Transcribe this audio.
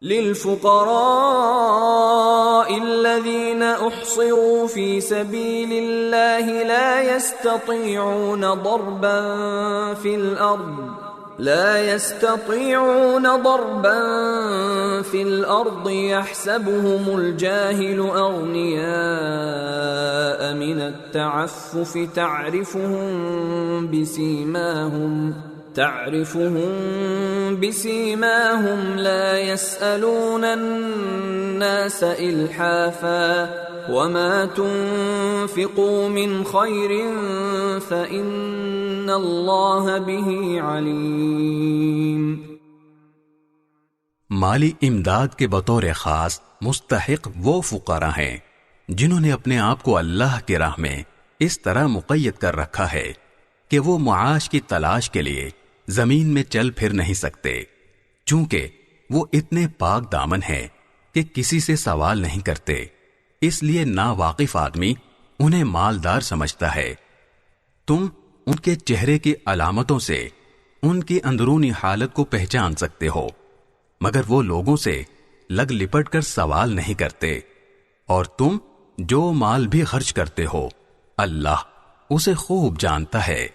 للفقراء الذين احصروا في سبيل الله لا يستطيعون ضربا في الأرض يحسبهم الجاهل أغنياء من التعفف تعرفهم بسيماهم لا يسألون الناس إلحافا وما تنفقوا من خير فإن الله به عليم۔ مالی امداد کے بطور خاص مستحق وہ فقراء ہیں جنہوں نے اپنے آپ کو اللہ کی راہ میں اس طرح مقید کر رکھا ہے کہ وہ معاش کی تلاش کے لیے زمین میں چل پھر نہیں سکتے، چونکہ وہ اتنے پاک دامن ہیں کہ کسی سے سوال نہیں کرتے، اس لیے ناواقف آدمی انہیں مالدار سمجھتا ہے۔ تم ان کے چہرے کی علامتوں سے ان کی اندرونی حالت کو پہچان سکتے ہو، مگر وہ لوگوں سے لگ لپٹ کر سوال نہیں کرتے، اور تم جو مال بھی خرچ کرتے ہو اللہ اسے خوب جانتا ہے۔